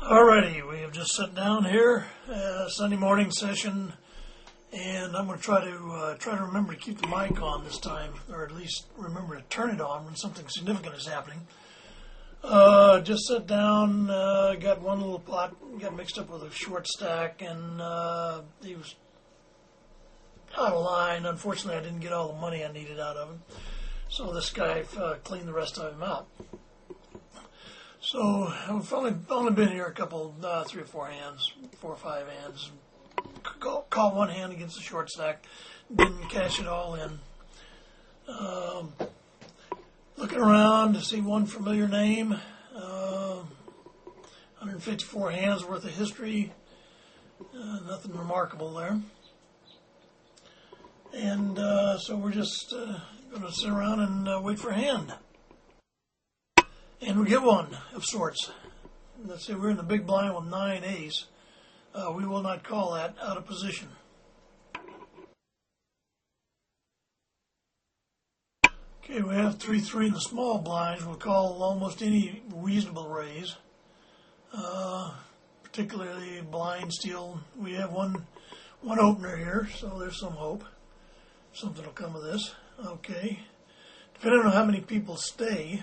Alrighty, we have just sat down here, Sunday morning session, and I'm going to try to remember to keep the mic on this time, or at least remember to turn it on when something significant is happening. Just sat down, got one little pot, got mixed up with a short stack, and he was out of line. Unfortunately, I didn't get all the money I needed out of him, so this guy cleaned the rest of him out. So I've only been here a couple, 3 or 4 hands, 4 or 5 hands. Caught one hand against the short stack, didn't cash it all in. Looking around to see one familiar name, 154 hands worth of history, nothing remarkable there. And so we're just going to sit around and wait for a hand. And we get one of sorts. Let's see, we're in the big blind with 9 ace. We will not call that out of position. Okay, we have 3-3 in the small blinds. We'll call almost any reasonable raise. Particularly blind steel. We have one opener here, so there's some hope. Something will come of this. Okay. Depending on how many people stay,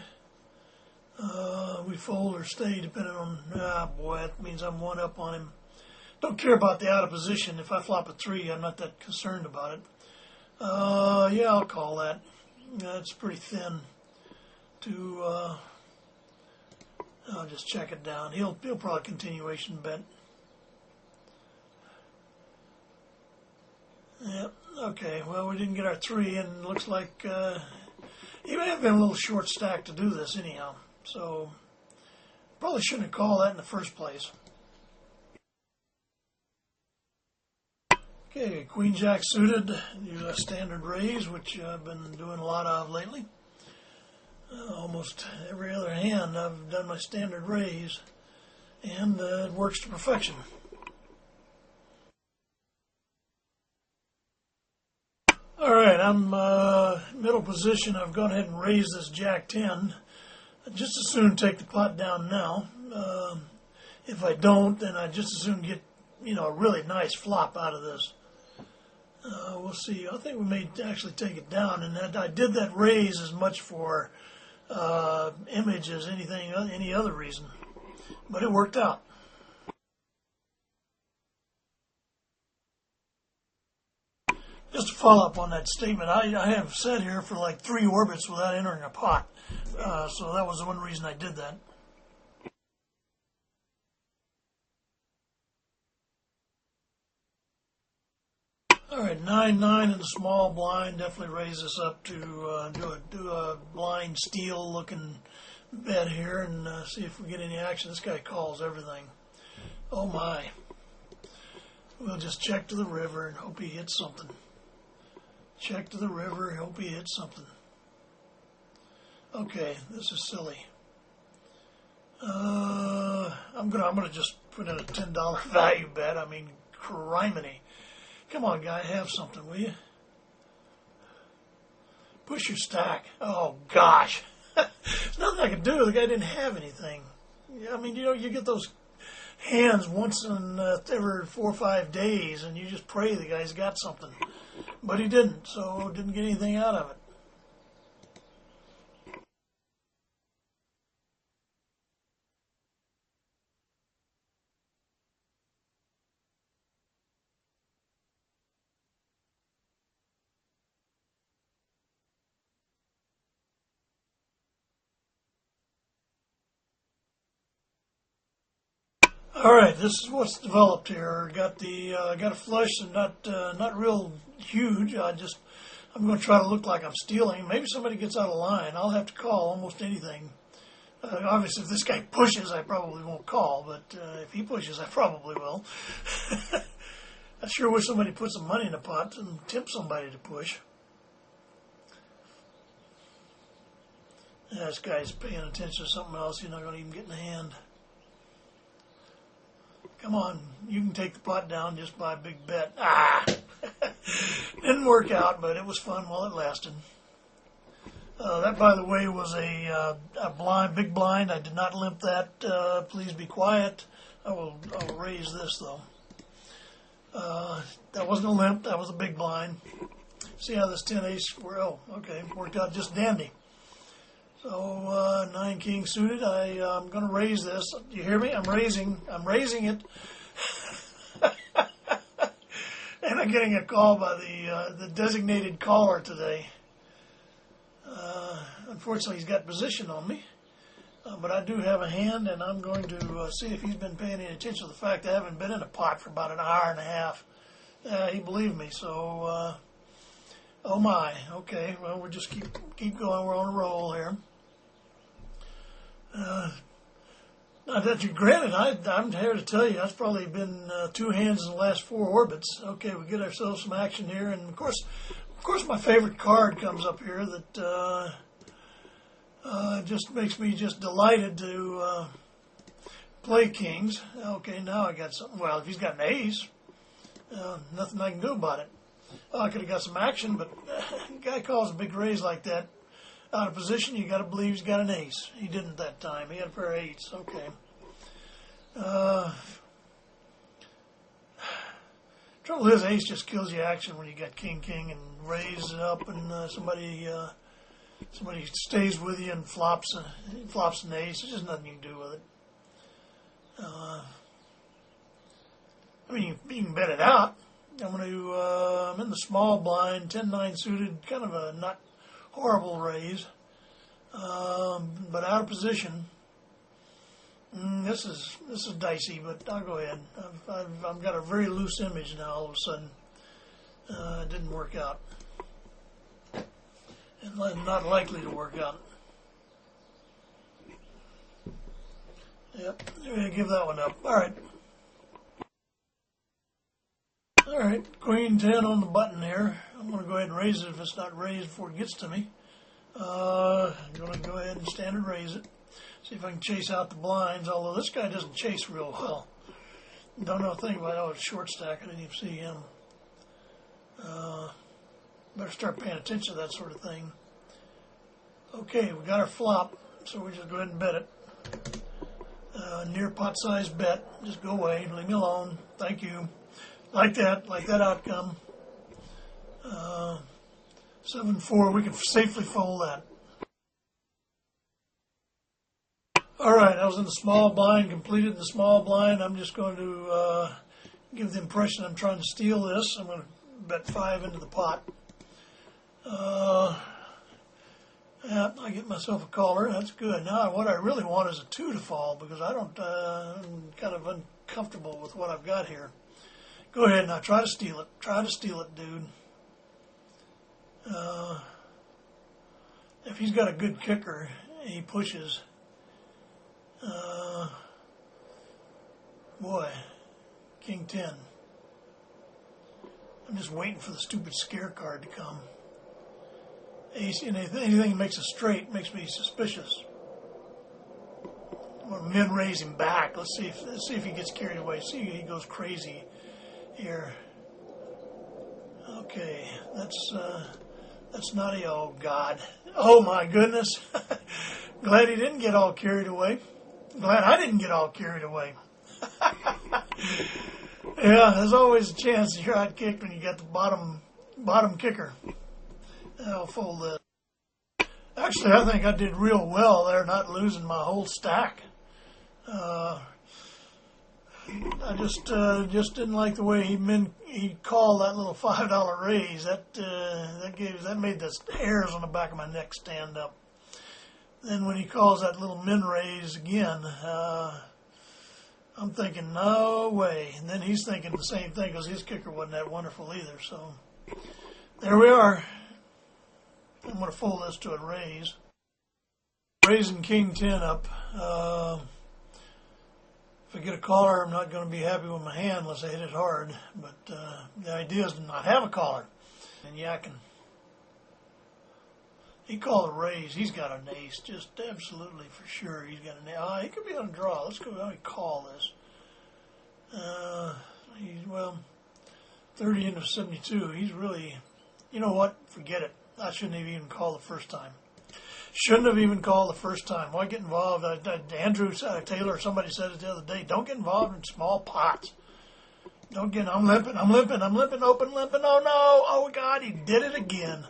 we fold or stay depending on, that means I'm one up on him. Don't care about the out of position. If I flop a 3, I'm not that concerned about it. Yeah, I'll call that. It's pretty thin to, I'll just check it down. He'll probably continuation bet. Yep, okay, well, we didn't get our 3, and it looks like he may have been a little short stack to do this anyhow. So, probably shouldn't have called that in the first place. Okay, Queen Jack suited, use a standard raise, which I've been doing a lot of lately. Almost every other hand I've done my standard raise, and it works to perfection. Alright, I'm middle position. I've gone ahead and raised this Jack 10. I'd just as soon take the pot down now. If I don't, then I'd just as soon get, a really nice flop out of this. We'll see. I think we may actually take it down, and I did that raise as much for image as any other reason, but it worked out. Just to follow up on that statement, I have sat here for like 3 orbits without entering a pot, so that was the one reason I did that. All right, 9-9 in the small blind. Definitely raise this up to do a blind steel looking bet here and see if we get any action. This guy calls everything. Oh my. We'll just check to the river and hope he hits something. Check to the river and hope he hits something. Okay, this is silly. I'm gonna just put in a $10 value bet. I mean, criminy. Come on, guy, have something, will you? Push your stack. Oh, gosh. There's nothing I can do. The guy didn't have anything. I mean, you get those hands once in every 4 or 5 days, and you just pray the guy's got something. But he didn't, so didn't get anything out of it. All right, this is what's developed here. Got a flush and not real huge. I'm going to try to look like I'm stealing. Maybe somebody gets out of line. I'll have to call almost anything. Obviously, if this guy pushes, I probably won't call. But if he pushes, I probably will. I sure wish somebody put some money in the pot and tempt somebody to push. Yeah, this guy's paying attention to something else. He's not going to even get in the hand. Come on, you can take the pot down just by a big bet. Didn't work out, but it was fun while it lasted. That, by the way, was a big blind. I did not limp that. Please be quiet. I'll raise this though. That wasn't a limp. That was a big blind. See how this 10 ace worked out just dandy. So 9 king suited. I'm going to raise this. Do you hear me? I'm raising it. And I'm getting a call by the designated caller today. Unfortunately, he's got position on me. But I do have a hand, and I'm going to see if he's been paying any attention to the fact I haven't been in a pot for about an hour and a half. He believed me, so, oh my, okay, well, we'll just keep going. We're on a roll here. Now that you granted, I'm here to tell you, that's probably been 2 hands in the last 4 orbits. Okay, we get ourselves some action here, and of course, my favorite card comes up here that just makes me just delighted to play kings. Okay, now I got something. Well, if he's got an ace, nothing I can do about it. Oh, I could have got some action, but guy calls a big raise like that out of position. You got to believe he's got an ace. He didn't that time. He had a pair of 8s. Okay. Trouble is, ace just kills you action when you got king and raise it up, and somebody stays with you and flops an ace. There's just nothing you can do with it. I mean, you can bet it out. I'm in the small blind, 10-9 suited, kind of a not horrible raise, but out of position. This is dicey, but I'll go ahead. I've got a very loose image now. All of a sudden, it didn't work out, and not likely to work out. Yep, I'm gonna give that one up. All right, Queen 10 on the button here. I'm going to go ahead and raise it if it's not raised before it gets to me. I'm going to go ahead and standard raise it. See if I can chase out the blinds, although this guy doesn't chase real well. Don't know a thing about it's short stack. I didn't even see him. Better start paying attention to that sort of thing. Okay, we got our flop, so we just go ahead and bet it. Near pot size bet. Just go away. Leave me alone. Thank you. Like that outcome. 7-4, we can safely fold that. All right, I was in the small blind, completed the small blind. I'm just going to give the impression I'm trying to steal this. I'm going to bet 5 into the pot. Yeah, I get myself a caller. That's good. Now, what I really want is a 2 to fall because I'm kind of uncomfortable with what I've got here. Go ahead now. Try to steal it. Try to steal it, dude. If he's got a good kicker, he pushes. Boy, King 10. I'm just waiting for the stupid scare card to come. Ace, anything that makes a straight makes me suspicious. Or min raise him back. Let's see if he gets carried away. See if he goes crazy here. Okay, that's naughty. Oh God! Oh my goodness! Glad he didn't get all carried away. Glad I didn't get all carried away. Yeah, there's always a chance that you're out kicked when you got the bottom kicker. I'll fold that. Actually, I think I did real well there, not losing my whole stack. I just didn't like the way he called that little $5 raise. That made the hairs on the back of my neck stand up. Then when he calls that little min raise again, I'm thinking no way. And then he's thinking the same thing because his kicker wasn't that wonderful either. So there we are. I'm going to fold this to a raise. Raising King 10 up. If I get a caller, I'm not going to be happy with my hand unless I hit it hard. But the idea is to not have a caller. And yakking. He called a raise. He's got an ace. Just absolutely for sure he's got an ace. He could be on a draw. Let's go ahead and call this. Well, 30 into 72. He's really, you know what? Forget it. I shouldn't have even called the first time. Shouldn't have even called the first time. Why get involved? Andrew Taylor, somebody said it the other day. Don't get involved in small pots. Don't get. I'm limping, open limping. Oh no! Oh God! He did it again.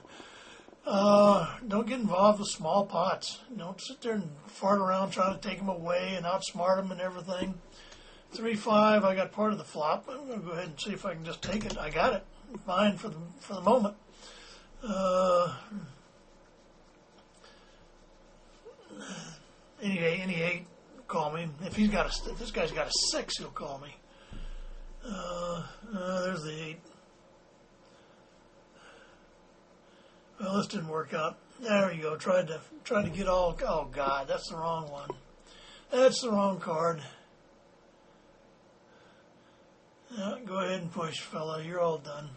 Don't get involved with small pots. Don't sit there and fart around trying to take them away and outsmart them and everything. 3-5. I got part of the flop. I'm going to go ahead and see if I can just take it. I got it. Fine for the moment. Any eight, call me. If this guy's got a 6, he'll call me. There's the 8. Well, this didn't work out. There you go. Tried to get all. Oh God, that's the wrong one. That's the wrong card. Go ahead and push, fella. You're all done.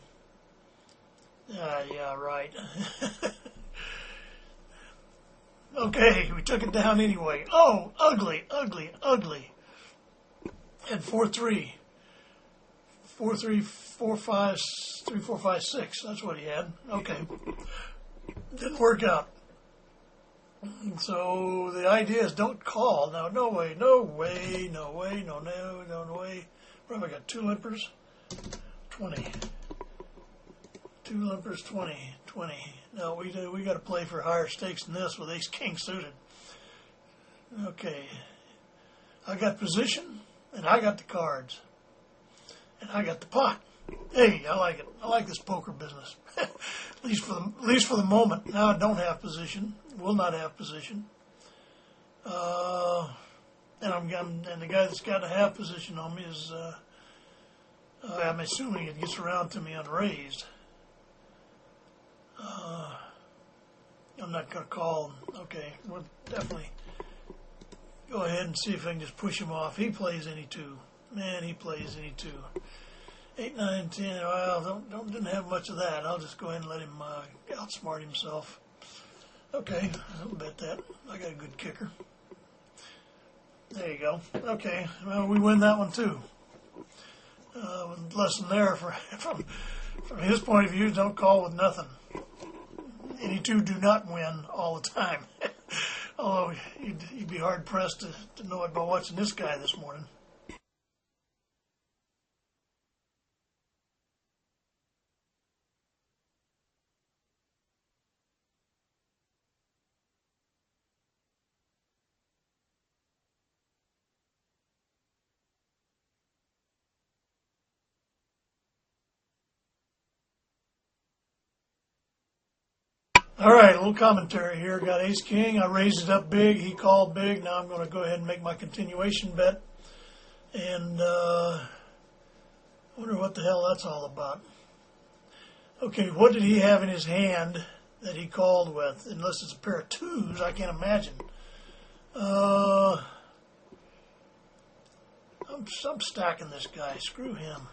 Yeah, right. Okay, we took it down anyway. Oh, ugly. Had 4-3. 4-3, 4-5, 3, 4, 5, 6. That's what he had. Okay. Didn't work out. So the idea is don't call. Now, no way. What have I got? 2 limpers? 20. 2 limpers, 20. No, we got to play for higher stakes than this with ace king suited. Okay. I got position, and I got the cards. And I got the pot. Hey, I like it. I like this poker business. At least for the moment. Now I don't have position. Will not have position. And the guy that's got a half position on me is. I'm assuming it gets around to me unraised. I'm not going to call. Okay, we'll definitely go ahead and see if I can just push him off. He plays any 2. Man, he plays any 2. 8, 9, 10. Well, didn't have much of that. I'll just go ahead and let him outsmart himself. Okay, I'll bet that. I got a good kicker. There you go. Okay, well, we win that one too. Lesson there from his point of view: don't call with nothing. Any 2 do not win all the time. Although you'd be hard pressed to know it by watching this guy this morning. All right, a little commentary here. Got ace king. I raised it up big. He called big. Now I'm going to go ahead and make my continuation bet. And wonder what the hell that's all about. Okay, what did he have in his hand that he called with? Unless it's a pair of 2s, I can't imagine. I'm stacking this guy. Screw him.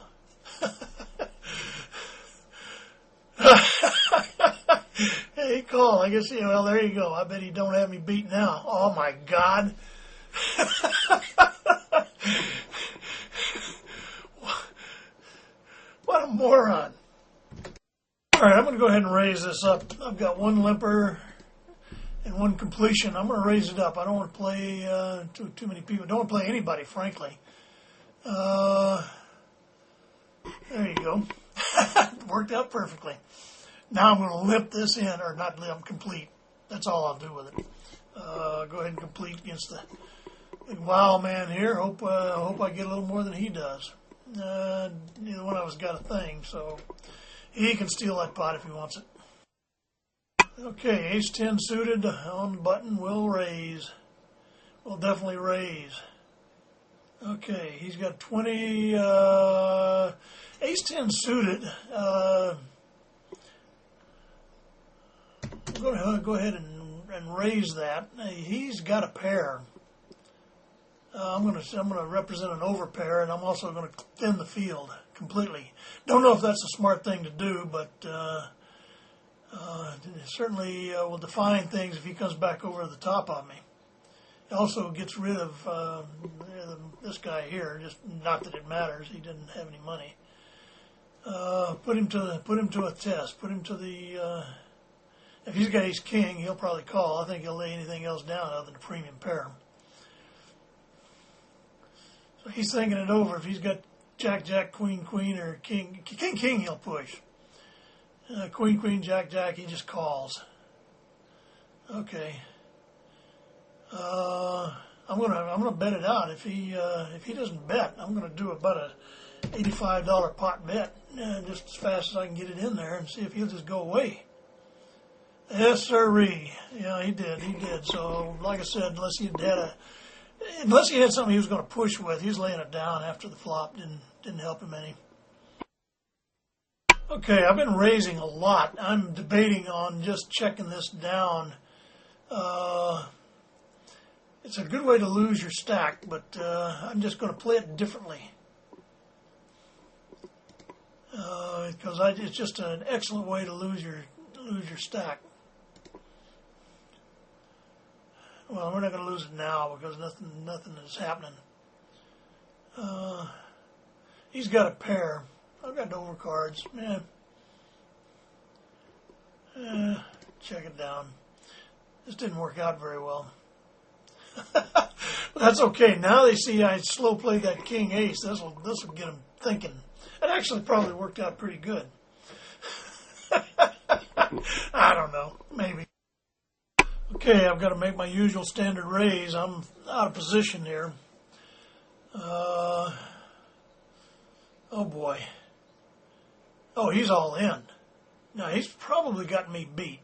Hey, call. I guess, well, there you go. I bet he don't have me beat now. Oh, my God. What a moron. All right, I'm going to go ahead and raise this up. I've got 1 limper and 1 completion. I'm going to raise it up. I don't want to play too many people. I don't want to play anybody, frankly. There you go. Worked out perfectly. Now I'm going to limp this in, or not limp, complete. That's all I'll do with it. Go ahead and complete against the big wow man here. Hope I get a little more than he does. Neither one of us got a thing, so he can steal that pot if he wants it. Okay, ace 10 suited on the button. Will raise. Will definitely raise. Okay, he's got 20. Ace 10 suited. I'm going to go ahead and raise that. He's got a pair. I'm going to represent an overpair, and I'm also going to thin the field completely. Don't know if that's a smart thing to do, but certainly will define things if he comes back over the top of me. It also gets rid of this guy here. Just not that it matters. He didn't have any money. Put him to a test. Put him to the If he's got ace king, he'll probably call. I think he'll lay anything else down other than the premium pair. So he's thinking it over. If he's got jack, jack, queen, queen, or king, king, king, he'll push. Queen, queen, jack, jack, he just calls. Okay. I'm gonna bet it out. If he doesn't bet, I'm gonna do about a $85 pot bet, just as fast as I can get it in there, and see if he'll just go away. Yes, sirree. Yeah, he did. So, like I said, unless he had something he was going to push with, he was laying it down after the flop. Didn't help him any. Okay, I've been raising a lot. I'm debating on just checking this down. It's a good way to lose your stack, but I'm just going to play it differently. Because it's just an excellent way to lose your stack. Well, we're not going to lose it now because nothing is happening. He's got a pair. I've got no overcards. Check it down. This didn't work out very well. That's okay. Now they see I slow played that king ace. This will get them thinking. It actually probably worked out pretty good. I don't know. Maybe. Okay, I've got to make my usual standard raise. I'm out of position here. Oh boy. Oh, he's all in. Now, he's probably got me beat.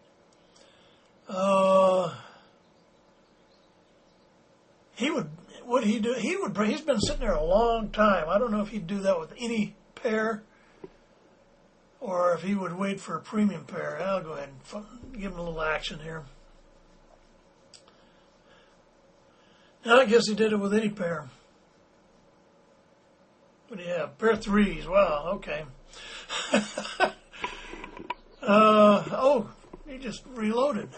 Would he do? He's been sitting there a long time. I don't know if he'd do that with any pair or if he would wait for a premium pair. I'll go ahead and give him a little action here. Now, I guess he did it with any pair. What do you have? Pair of threes. Wow, okay. Oh, he just reloaded.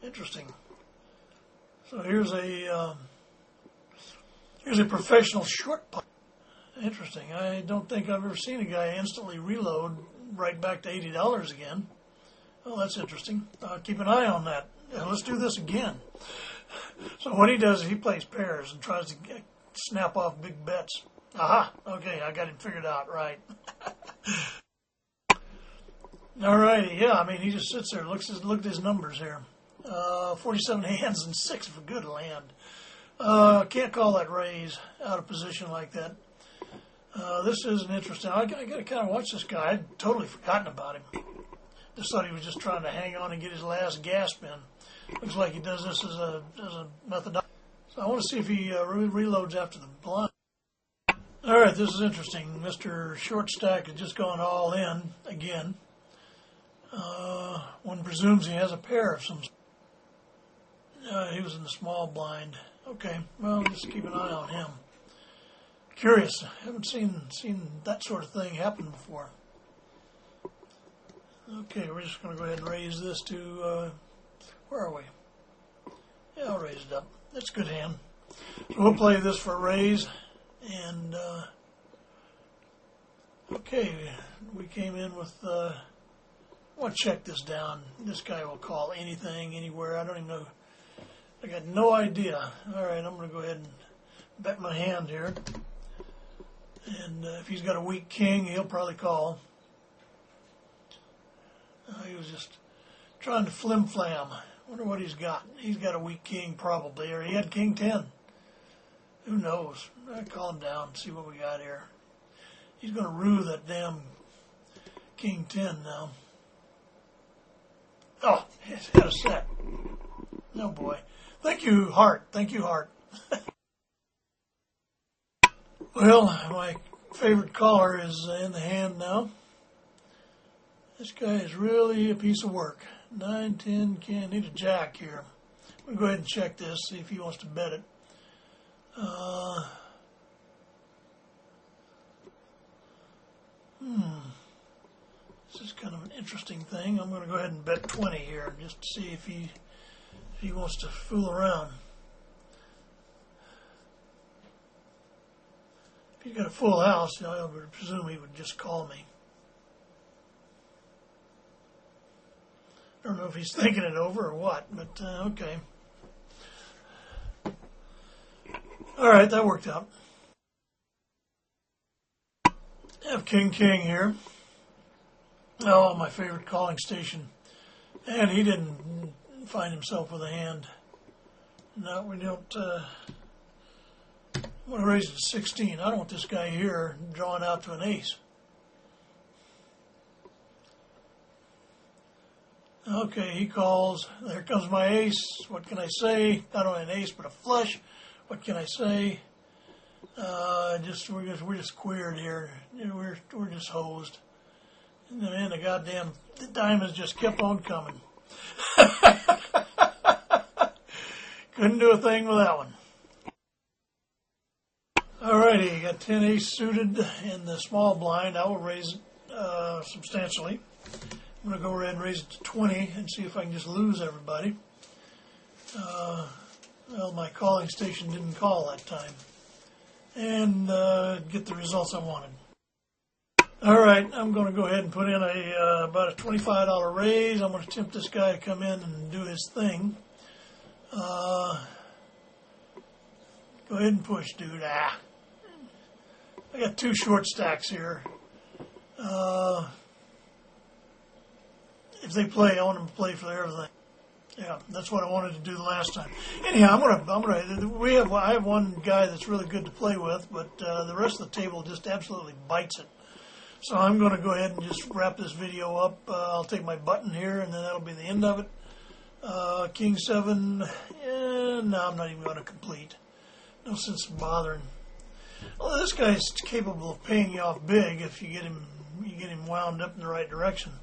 Interesting. So here's a professional short putt. Interesting. I don't think I've ever seen a guy instantly reload right back to $80 again. Well, that's interesting. Keep an eye on that. Let's do this again. So what he does is he plays pairs and tries to snap off big bets. Aha! Okay, I got him figured out. Right. All righty. Yeah, I mean, he just sits there, look at his numbers here. 47 hands and 6 of a good land. Can't call that raise out of position like that. This is an interesting. I got to kind of watch this guy. I'd totally forgotten about him. Just thought he was just trying to hang on and get his last gasp in. Looks like he does this as a method. So I want to see if he reloads after the blind. All right, this is interesting. Mr. Short Stack has just gone all in again. One presumes he has a pair of some. He was in the small blind. Okay, well, just keep an eye on him. Curious. I haven't seen that sort of thing happen before. Okay, we're just going to go ahead and raise this to, where are we? Yeah, I'll raise it up. That's a good hand. So we'll play this for a raise. And, okay, we came in with, I want to check this down. This guy will call anything, anywhere. I don't even know. I got no idea. All right, I'm going to go ahead and bet my hand here. And if he's got a weak king, he'll probably call. He was just trying to flim-flam. Wonder what he's got. He's got a weak king probably, or he had king 10. Who knows? I'll call him down and see what we got here. He's going to rue that damn king 10 now. Oh, he's had a set. No, boy. Thank you, Heart. Thank you, Heart. Well, my favorite caller is in the hand now. This guy is really a piece of work. 9, 10, can't need a jack here. We'll go ahead and check this, see if he wants to bet it. This is kind of an interesting thing. I'm going to go ahead and bet 20 here just to see if he wants to fool around. If he's got a full house, I would presume he would just call me. I don't know if he's thinking it over or what, but okay. All right, that worked out. I have King here. Oh, my favorite calling station. And he didn't find himself with a hand. No, we don't. I'm going to raise it to 16. I don't want this guy here drawing out to an ace. Okay, he calls. There comes my ace. What can I say? Not only an ace, but a flush. What can I say? We're just queered here. We're just hosed. And then the goddamn diamonds just kept on coming. Couldn't do a thing with that one. Alrighty, got 10 ace suited in the small blind. I will raise it substantially. I'm going to go ahead and raise it to 20 and see if I can just lose everybody. Well, my calling station didn't call that time. And get the results I wanted. All right, I'm going to go ahead and put in about a $25 raise. I'm going to tempt this guy to come in and do his thing. Go ahead and push, dude. I got 2 short stacks here. If they play, I want them to play for everything. Yeah, that's what I wanted to do the last time. Anyhow, I have one guy that's really good to play with, but the rest of the table just absolutely bites it. So I'm going to go ahead and just wrap this video up. I'll take my button here, and then that'll be the end of it. King 7, no, I'm not even going to complete. No sense in bothering. Well, this guy's capable of paying you off big if you get him wound up in the right direction.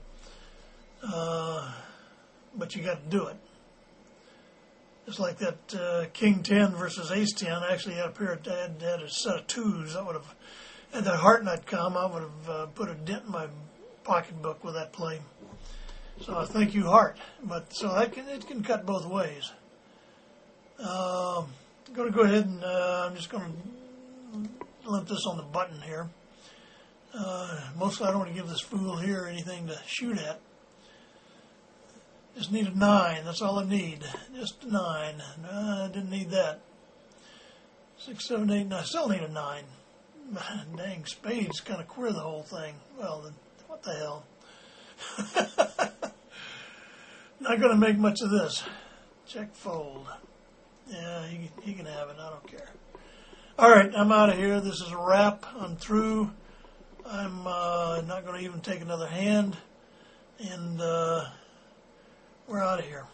But you got to do it. It's like that King 10 versus Ace 10. I actually had a set of 2s. That would have, had that heart not come, I would have put a dent in my pocketbook with that play. So thank you, heart. But so it can cut both ways. I'm going to go ahead and I'm just going to limp this on the button here. Mostly I don't want to give this fool here anything to shoot at. Just need a 9. That's all I need. Just a 9. I didn't need that. 6, 7, 8, 9. I still need a 9. Dang, spades kind of queer the whole thing. Well, then, what the hell? Not going to make much of this. Check fold. Yeah, he can have it. I don't care. All right, I'm out of here. This is a wrap. I'm through. I'm not going to even take another hand. And we're out of here.